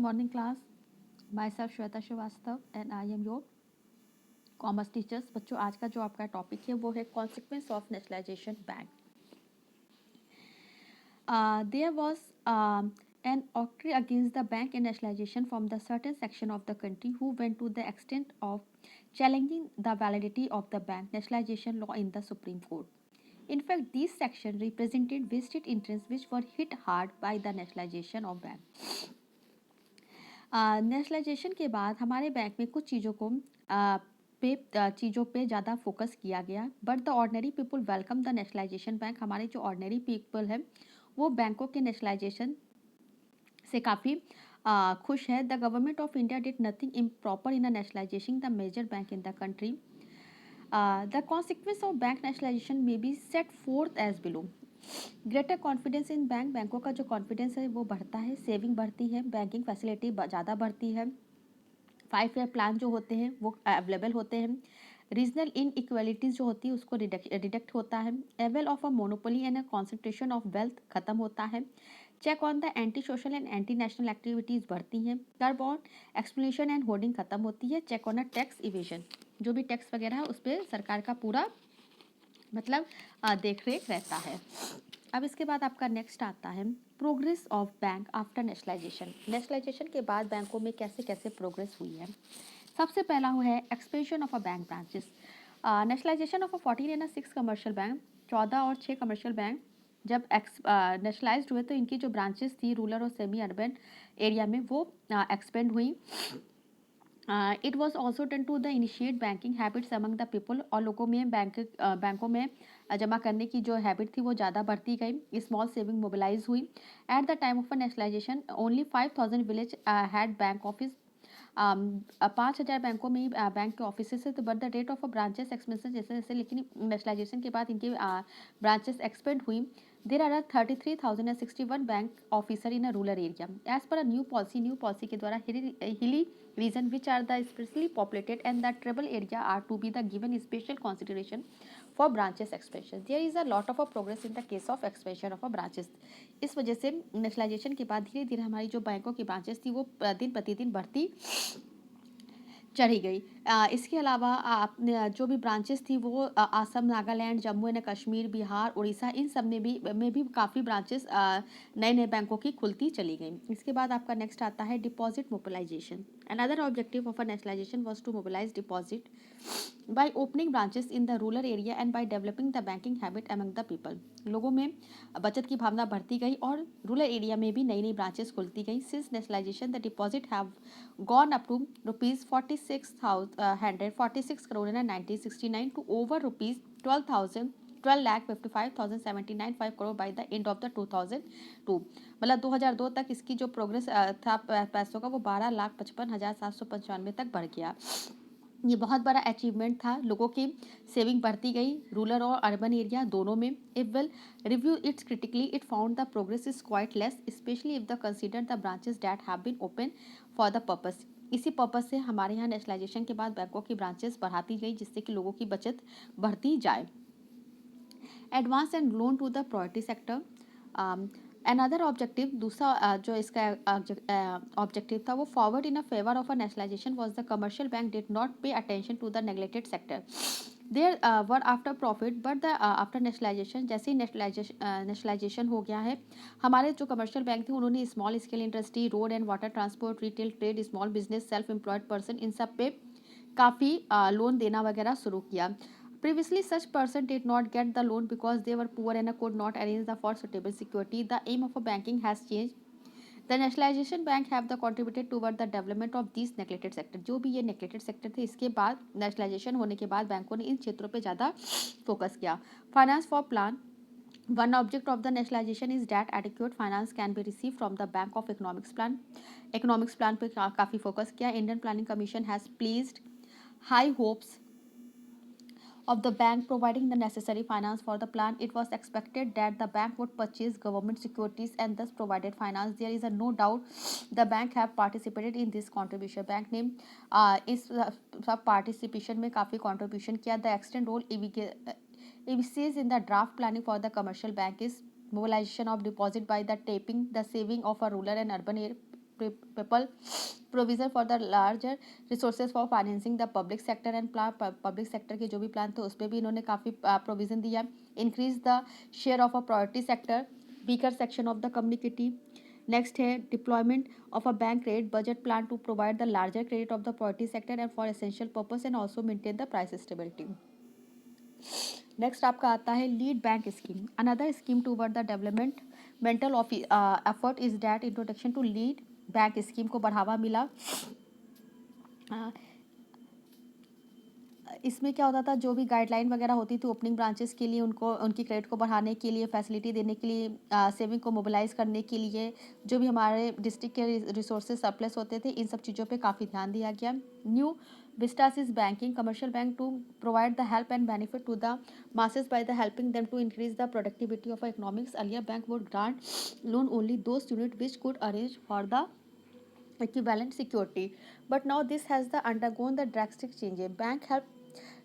morning class. Myself Shweta Srivastava and I am your commerce teachers. बच्चों आज का जो आपका टॉपिक है वो है consequence of nationalisation bank. There was an octroi against the bank and nationalization from the certain section of the country who went to the extent of challenging the validity of the bank nationalization law in the Supreme Court. In fact, these sections represented vested interests which were hit hard by the nationalization of bank. Nationalisation के बाद हमारे bank में कुछ चीज़ों पे ज़्यादा focus किया गया. But the ordinary people welcome the nationalisation bank. हमारे जो ऑर्डनरी पीपल है वो बैंकों के नेशनलाइजेशन से काफ़ी खुश है. The government of India did nothing improper in nationalisation the major bank in the country. The consequence of bank nationalisation may be set forth as below. Greater confidence in bank. बैंकों का जो confidence है वो बढ़ता है. Saving बढ़ती है. Banking facility ज़्यादा बढ़ती है. 5 ईयर प्लान जो होते हैं वो अवेलेबल होते हैं. रीजनल इन इक्वलिटीज़ जो होती है उसको डिडक्ट होता है. Evil of a monopoly and a concentration of wealth खत्म होता है. Check on the anti social and anti national activities बढ़ती हैं. Curb on explanation and hoarding खत्म होती है. Check on a tax evasion. जो भी टैक्स वगैरह है उस पर सरकार का पूरा मतलब देख रेख रहता है. अब इसके बाद आपका नेक्स्ट आता है progress of bank after nationalisation. Nationalisation के बाद बैंकों में कैसे कैसे प्रोग्रेस हुई है. सबसे पहला है expansion of a bank branches. Nationalisation of a 14 and 6 commercial bank. 14 और 6 कमर्शियल बैंक जब नेशनलाइज्ड हुए तो इनकी जो ब्रांचेस थी रूरल और सेमी अर्बन एरिया में वो एक्सपेंड हुई. It was also done to the initiate banking habits among the people. और लोगों में बैंकों में जमा करने की जो हैबिट थी वो ज़्यादा बढ़ती गई. स्मॉल सेविंग मोबिलाइज हुई. At the time of nationalisation only 5,000 village had bank office. 5,000 बैंकों में ही बैंक के ऑफिस है. तो but the rate of branches expansion जैसे जैसे लेकिन नेशनलाइजेशन के बाद इनकी ब्रांचेस एक्सपेंड हुई. There are 33,061 bank officer in a rural area. As per a new policy के द्वारा हिली region which are the sparsely populated and the tribal area are to be the given special consideration for branches expansion. There is a lot of a progress in the case of expansion of a branches. इस वजह से nationalisation के बाद धीरे धीरे हमारी जो बैंकों की ब्रांचेस थी वो दिन प्रतिदिन बढ़ती चढ़ी गई. इसके अलावा आपने जो भी ब्रांचेस थी वो असम, नागालैंड, जम्मू एंड कश्मीर, बिहार, उड़ीसा इन सब में भी काफ़ी ब्रांचेस नए नए बैंकों की खुलती चली गई. इसके बाद आपका नेक्स्ट आता है deposit mobilisation. Another objective of a nationalisation was to mobilise deposit by opening branches in the rural area and by developing the banking habit among the people. लोगों में बचत की भावना बढ़ती गई और रूरल एरिया में भी नई नई ब्रांचेस खुलती गई. Since nationalisation the deposit have gone up to rupees 46 crore in 1969 to over rupees 12,55,079 crore by the end of the 2002. मतलब 2002 तक इसकी जो प्रोग्रेस था पैसों का वो 12,55,795 तक बढ़ गया. ये बहुत बड़ा अचीवमेंट था. लोगों की सेविंग बढ़ती गई रूरल और अर्बन एरिया दोनों में. If well review its critically it found the progress is quite less specially if the consider the branches that have been open for the purpose. इसी पर्पस से हमारे यहाँ नेशनलाइजेशन के बाद बैंकों की ब्रांचेस बढ़ाती गई जिससे कि लोगों की बचत बढ़ती जाए. Advance and loan to the priority sector. Another objective दूसरा जो इसका ऑब्जेक्टिव था वो forward in a favour of a nationalisation was the commercial bank did not pay attention to the neglected sector. There were after profit but the after nationalisation जैसे ही nationalisation हो गया है हमारे जो कमर्शियल बैंक थे उन्होंने small scale industry, road and water transport, retail trade, small business, self employed person in सब पे काफ़ी लोन देना वगैरह शुरू किया. Previously, such person did not get the loan because they were poor and could not arrange the for suitable security. The aim of a banking has changed. The nationalization bank have the contributed toward the development of these neglected sector. जो भी ये neglected sector थे इसके बाद nationalisation होने के बाद बैंकों ने इन क्षेत्रों पे ज़्यादा फोकस किया. Finance for plan. One object of the nationalization is that adequate finance can be received from the Bank of Economics Plan. Economics plan पे काफ़ी फोकस किया. Indian Planning Commission has placed high hopes of the bank providing the necessary finance for the plan. It was expected that the bank would purchase government securities and thus provided finance. There is no doubt the bank have participated in this contribution. Bank ने इस सब participation में काफ़ी contribution किया. The extent role EVCs in the draft planning for the commercial bank is mobilization of deposit by the taping the saving of a rural and urban area people provision for the larger resources for financing the public sector and public sector के जो भी plan थे उस पर भी इन्होंने काफ़ी provision दिया. Increase the share of a priority sector, weaker section of the community. Next है deployment of a bank credit budget plan to provide the larger credit of the priority sector and for essential purpose and also maintain the price stability. Next आपका आता है lead bank scheme. Another scheme toward the development mental of effort is that introduction to lead bank scheme को बढ़ावा मिला. इसमें क्या होता था, जो भी गाइडलाइन वगैरह होती थी ओपनिंग ब्रांचेस के लिए, उनको उनकी क्रेडिट को बढ़ाने के लिए, फैसिलिटी देने के लिए, सेविंग को मोबिलाइज करने के लिए, जो भी हमारे डिस्ट्रिक्ट के रिसोर्सेज सरप्लस होते थे, इन सब चीज़ों पे काफ़ी ध्यान दिया गया. New vistas is banking commercial bank to provide the help and benefit to the masses by the helping them to increase the productivity of economics. Earlier bank would grant loan only those unit which could arrange for the equivalent security, but now this has the undergone the drastic change. Bank help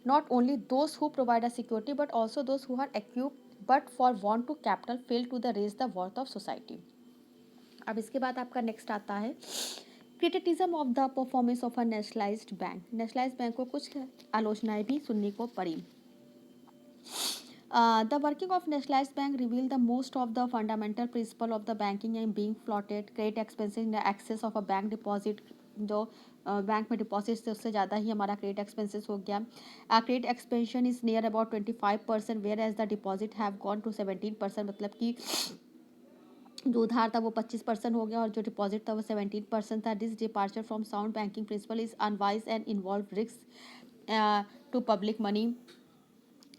not only those who provide a security but also those who are equipped but for want to capital fail to the raise the worth of society. अब इसके बाद आपका next आता है criticism of the performance of a nationalised bank. Nationalised bank को कुछ आलोचनाएं भी सुनने को पड़ी. The working of nationalized bank reveal the most of the fundamental principle of the banking and being flouted. Credit expenses in the excess of a bank deposit, जो bank में deposit थे उससे ज़्यादा ही हमारा क्रेडिट एक्सपेंसेस हो गया. Credit expansion is near about 25%, whereas the deposit have gone to 17%. मतलब कि जो उधार था वो 25% हो गया और जो डिपॉजिट था वो 17% था. This departure from sound banking principle is unwise and involve risk to public money.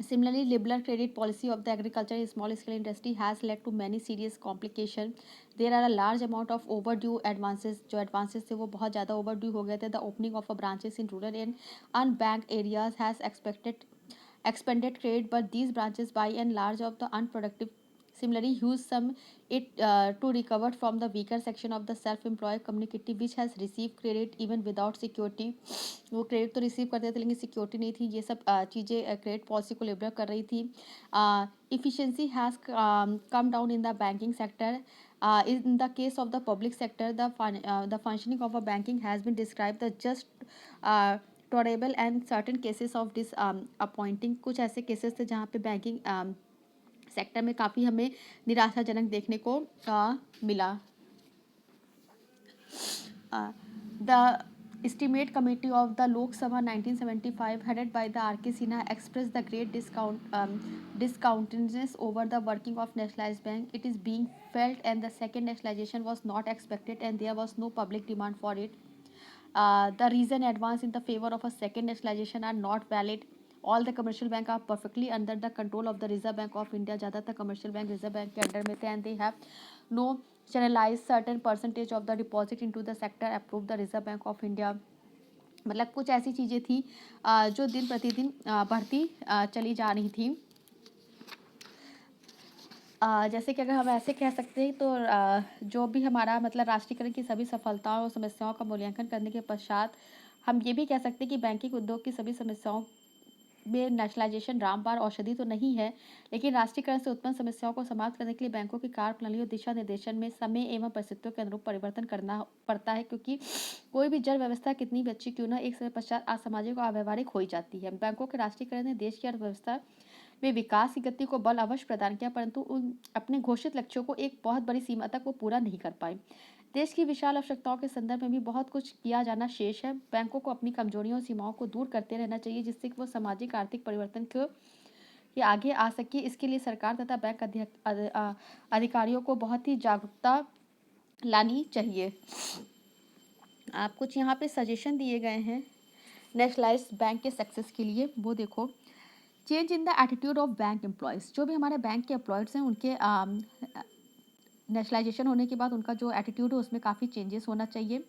Similarly, liberal credit policy of the agriculture and small scale industry has led to many serious complications. There are a large amount of overdue advances. जो advances थे वो बहुत ज़्यादा overdue हो गए थे. The opening of a branches in rural and unbanked areas has expanded credit, but these branches by and large of the unproductive. Similarly, use some it to recover from the weaker section of the self-employed community which has received credit even without security. वो credit तो receive करते थे लेकिन security नहीं थी. ये सब चीज़ें क्रेडिट पॉलिसी को लिबरल कर रही थी. efficiency has come down in the banking sector. In the case of the public sector, the functioning of a banking has been described the just tolerable and certain cases of this appointing. कुछ ऐसे cases थे जहाँ पे banking sector में काफ़ी हमें निराशाजनक देखने को मिला. The estimate committee of the Lok Sabha 1975 headed by the R.K. Sinha expressed the great discountenance over the working of nationalized bank. It is being felt and the second nationalization was not expected and there was no public demand for it. The reason advanced in the favor of a second nationalization are not valid. All the commercial bank are perfectly under the control of the Reserve Bank of India. ज़्यादातर commercial bank Reserve Bank के under में थे and they have no channelize certain percentage of the deposit into the sector approved the Reserve Bank of India. मतलब कुछ ऐसी चीज़ें थी जो दिन प्रतिदिन बढ़ती चली जा रही थी. जैसे कि अगर हम ऐसे कह सकते हैं तो जो भी हमारा मतलब राष्ट्रीयकरण की सभी सफलताओं और समस्याओं का मूल्यांकन करने के पश्चात हम ये भी कह सकते हैं कि बैंकिंग उद्योग की सभी समस्याओं में नेशनलाइजेशन रामबाण औषधि तो नहीं है, लेकिन राष्ट्रीयकरण से उत्पन्न समस्याओं को समाप्त करने के लिए बैंकों की कार्यप्रणाली और दिशा निर्देशन में समय एवं परिस्थितियों के अनुरूप परिवर्तन करना पड़ता है, क्योंकि कोई भी जड़ व्यवस्था कितनी भी अच्छी क्यों ना एक समय पश्चात असामाजिक और अव्यवहारिक हो ही जाती है. बैंकों के राष्ट्रीयकरण ने देश की अर्थव्यवस्था में विकास की गति को बल अवश्य प्रदान किया, परंतु उन अपने घोषित लक्ष्यों को एक बहुत बड़ी सीमा तक वो पूरा नहीं कर पाए. देश की विशाल आवश्यकताओं के संदर्भ में भी बहुत कुछ किया जाना शेष है. बैंकों को अपनी कमजोरियों और सीमाओं को दूर करते रहना चाहिए जिससे कि वो सामाजिक आर्थिक परिवर्तन के आगे आ सके. इसके लिए सरकार तथा बैंक अधिकारियों को बहुत ही जागरूकता लानी चाहिए. आप कुछ यहाँ पे सजेशन दिए गए हैं नेशनलाइज्ड बैंक के सक्सेस के लिए, वो देखो. Change in the attitude of bank employees. जो भी हमारे बैंक के एम्प्लॉयज़ हैं उनके नेशनलाइजेशन होने के बाद उनका जो एटीट्यूड है उसमें काफ़ी चेंजेस होना चाहिए.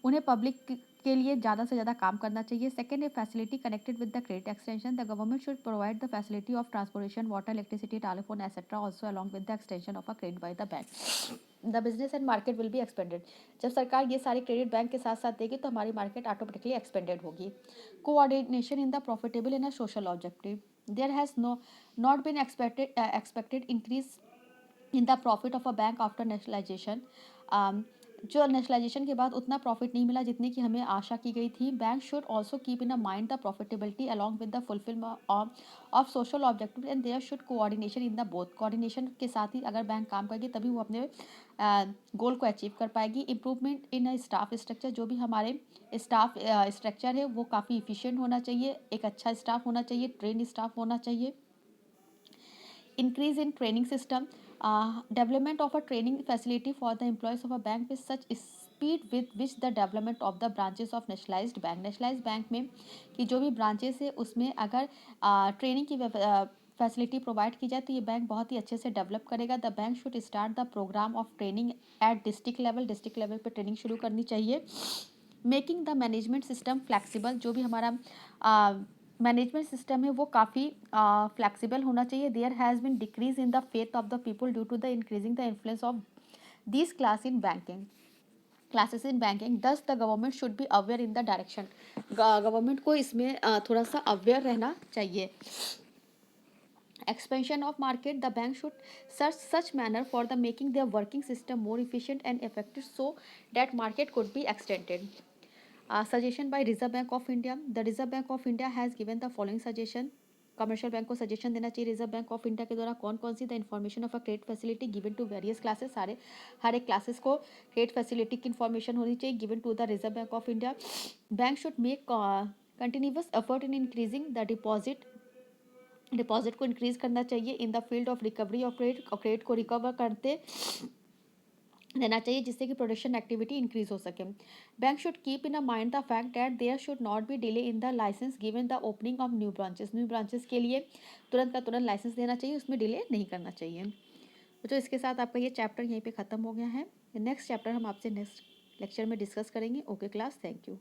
उन्हें पब्लिक के लिए ज़्यादा से ज़्यादा काम करना चाहिए. सेकेंड है facility connected with the credit extension. The government should provide the facility of transportation, water, electricity, telephone etcetera also along with the extension of a credit by the bank. The business and market will be expanded. जब सरकार ये सारी credit bank के साथ साथ देगी तो हमारी मार्केट ऑटोमेटिकली एक्सपेंडेड होगी. Coordination in the profitable in a social objective. There has not been expected increase in the profit of a bank after nationalization. जो नेशनलाइजेशन के बाद उतना प्रॉफिट नहीं मिला जितने की हमें आशा की गई थी। Bank should also keep in a mind the profitability along with the fulfilment of social objective and there should coordination in the both. Coordination के साथ ही अगर बैंक काम करेगी तभी वो अपने गोल को अचीव कर पाएगी। Improvement in a staff structure, जो भी हमारे स्टाफ स्ट्रक्चर है वो काफ़ी इफिशियंट होना चाहिए, एक अच्छा स्टाफ होना चाहिए, ट्रेन स्टाफ होना चाहिए। Increase in training system, development of a training facility for the employees of a bank with such speed with which the development of the branches of nationalized bank में कि जो भी branches है उसमें अगर training की फैसिलिटी प्रोवाइड की जाए तो ये बैंक बहुत ही अच्छे से डेवलप करेगा। The bank should start the programme of training at district level पे ट्रेनिंग शुरू करनी चाहिए। Making the management system flexible, जो भी हमारा मैनेजमेंट सिस्टम है वो काफ़ी फ्लैक्सीबल होना चाहिए। There has been decrease in the faith of the people due to the increasing the influence of this classes in banking. Thus the government should be aware in the direction, government को इसमें थोड़ा सा aware रहना चाहिए। Expansion of market, the bank should search such manner for the making their working system more efficient and effective so that market could be extended. Suggestion by Reserve Bank of India. The Reserve Bank of India has given the following suggestion. Commercial bank को suggestion देना चाहिए reserve Bank of India के द्वारा कौन कौन सी the information of a credit facility given to various classes, सारे हर एक क्लासेस को क्रेडिट फैसिलिटी की इन्फॉर्मेशन होनी चाहिए given to the Reserve Bank of India. Bank should make continuous effort in increasing the deposit को इंक्रीज करना चाहिए in the field of recovery of credit, और क्रेडिट को रिकवर करते रहना चाहिए जिससे कि प्रोडक्शन एक्टिविटी इंक्रीज हो सके। Bank should keep in a mind the fact that there should not be delay in the licence given the opening of new branches के लिए तुरंत का तुरंत लाइसेंस देना चाहिए, उसमें डिले नहीं करना चाहिए। तो इसके साथ आपका ये चैप्टर यहीं पे ख़त्म हो गया है। नेक्स्ट चैप्टर हम आपसे नेक्स्ट लेक्चर में डिस्कस करेंगे। Okay class, thank you.